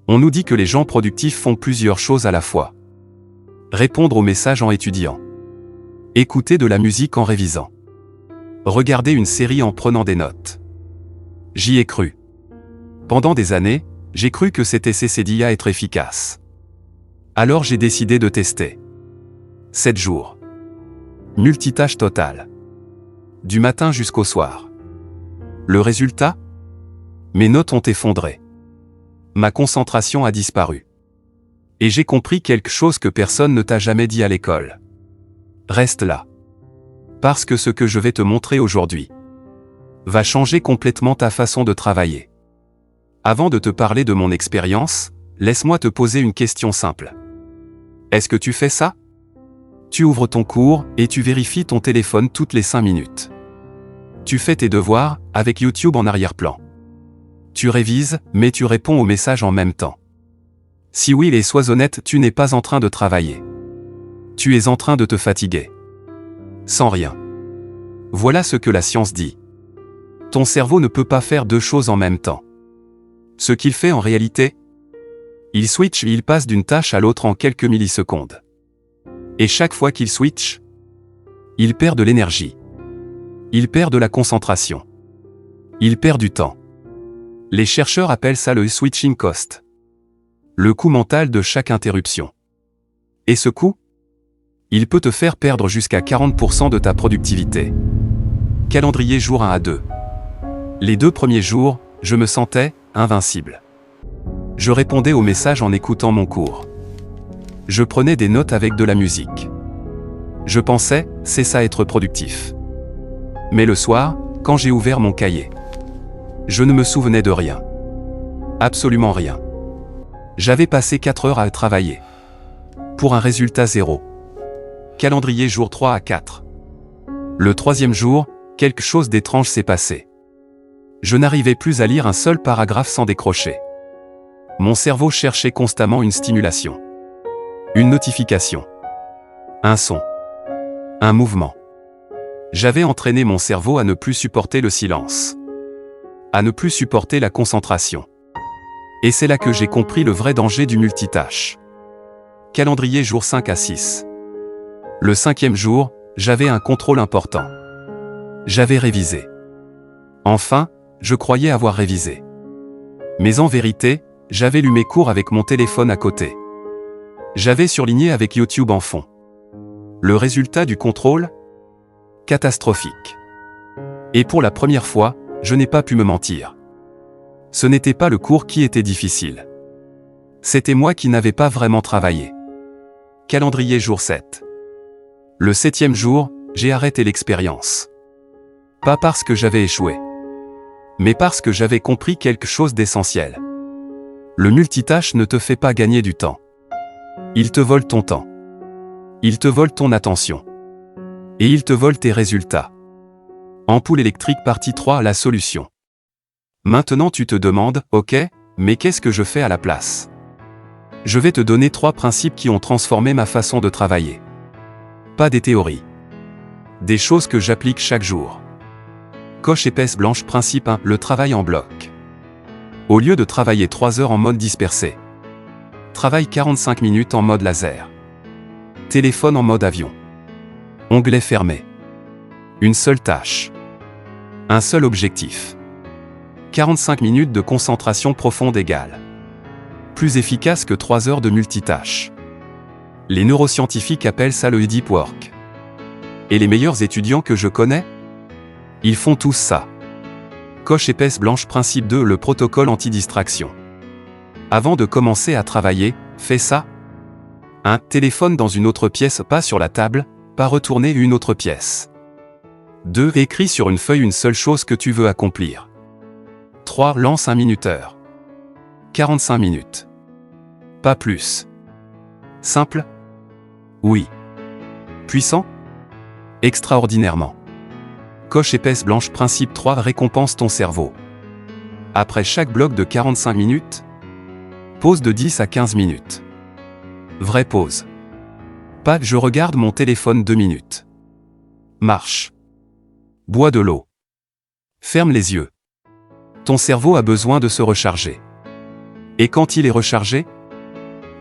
On nous dit que les gens productifs font plusieurs choses à la fois. Répondre aux messages en étudiant. Écouter de la musique en révisant. Regarder une série en prenant des notes. J'y ai cru. Pendant des années, j'ai cru que c'était censé être efficace. Alors j'ai décidé de tester. 7 jours. Multitâche totale. Du matin jusqu'au soir. Le résultat? Mes notes ont effondré. Ma concentration a disparu. Et j'ai compris quelque chose que personne ne t'a jamais dit à l'école. Reste là. Parce que ce que je vais te montrer aujourd'hui va changer complètement ta façon de travailler. Avant de te parler de mon expérience, laisse-moi te poser une question simple. Est-ce que tu fais ça? Tu ouvres ton cours et tu vérifies ton téléphone toutes les 5 minutes. Tu fais tes devoirs avec YouTube en arrière-plan. Tu révises, mais tu réponds aux messages en même temps. Si oui et sois honnête, tu n'es pas en train de travailler. Tu es en train de te fatiguer. Sans rien. Voilà ce que la science dit. Ton cerveau ne peut pas faire 2 choses en même temps. Ce qu'il fait en réalité, il passe d'une tâche à l'autre en quelques millisecondes. Et chaque fois qu'il switch, il perd de l'énergie. Il perd de la concentration. Il perd du temps. Les chercheurs appellent ça le switching cost. Le coût mental de chaque interruption. Et ce coût? Il peut te faire perdre jusqu'à 40% de ta productivité. Calendrier jour 1 à 2. Les 2 premiers jours, je me sentais invincible. Je répondais aux messages en écoutant mon cours. Je prenais des notes avec de la musique. Je pensais, c'est ça être productif. Mais le soir, quand j'ai ouvert mon cahier, je ne me souvenais de rien. Absolument rien. J'avais passé 4 heures à travailler. Pour un résultat 0. Calendrier jour 3 à 4. Le 3e jour, quelque chose d'étrange s'est passé. Je n'arrivais plus à lire un seul paragraphe sans décrocher. Mon cerveau cherchait constamment une stimulation. Une notification. Un son. Un mouvement. J'avais entraîné mon cerveau à ne plus supporter le silence. À ne plus supporter la concentration. Et c'est là que j'ai compris le vrai danger du multitâche. Calendrier jour 5 à 6. Le 5e jour, j'avais un contrôle important. J'avais révisé. Enfin, je croyais avoir révisé. Mais en vérité, j'avais lu mes cours avec mon téléphone à côté. J'avais surligné avec YouTube en fond. Le résultat du contrôle? Catastrophique. Et pour la première fois, je n'ai pas pu me mentir. Ce n'était pas le cours qui était difficile. C'était moi qui n'avais pas vraiment travaillé. Calendrier jour 7. Le 7e jour, j'ai arrêté l'expérience. Pas parce que j'avais échoué, mais parce que j'avais compris quelque chose d'essentiel. Le multitâche ne te fait pas gagner du temps. Il te vole ton temps. Il te vole ton attention. Et il te vole tes résultats. Ampoule électrique partie 3, la solution. Maintenant tu te demandes, ok, mais qu'est-ce que je fais à la place? Je vais te donner 3 principes qui ont transformé ma façon de travailler. Pas des théories. Des choses que j'applique chaque jour. Coche épaisse blanche. Principe 1, le travail en bloc. Au lieu de travailler 3 heures en mode dispersé, travaille 45 minutes en mode laser. Téléphone en mode avion. Onglet fermé. Une seule tâche. Un seul objectif. 45 minutes de concentration profonde égale plus efficace que 3 heures de multitâche. Les neuroscientifiques appellent ça le deep work. Et les meilleurs étudiants que je connais? Ils font tous ça. Coche épaisse blanche. Principe 2, le protocole anti-distraction. Avant de commencer à travailler, fais ça. 1. Téléphone dans une autre pièce, pas sur la table, pas retourner une autre pièce. 2. Écris sur une feuille une seule chose que tu veux accomplir. 3. Lance un minuteur. 45 minutes. Pas plus. Simple? Oui. Puissant? Extraordinairement. Coche épaisse blanche. Principe 3, récompense ton cerveau. Après chaque bloc de 45 minutes, pause de 10 à 15 minutes. Vraie pause. Pas je regarde mon téléphone 2 minutes. Marche. Bois de l'eau. Ferme les yeux. Ton cerveau a besoin de se recharger. Et quand il est rechargé,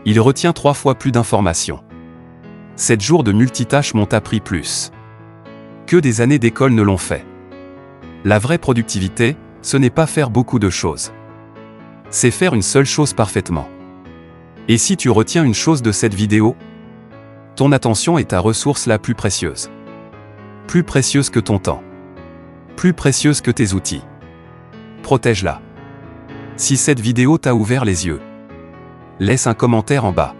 il retient 3 fois plus d'informations. 7 jours de multitâche m'ont appris plus que des années d'école ne l'ont fait. La vraie productivité, ce n'est pas faire beaucoup de choses. C'est faire une seule chose parfaitement. Et si tu retiens une chose de cette vidéo, ton attention est ta ressource la plus précieuse. Plus précieuse que ton temps. Plus précieuse que tes outils. Protège-la. Si cette vidéo t'a ouvert les yeux, laisse un commentaire en bas.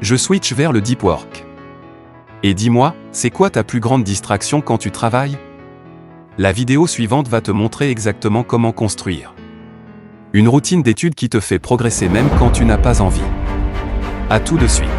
Je switch vers le deep work. Et dis-moi, c'est quoi ta plus grande distraction quand tu travailles? La vidéo suivante va te montrer exactement comment construire une routine d'études qui te fait progresser même quand tu n'as pas envie. À tout de suite.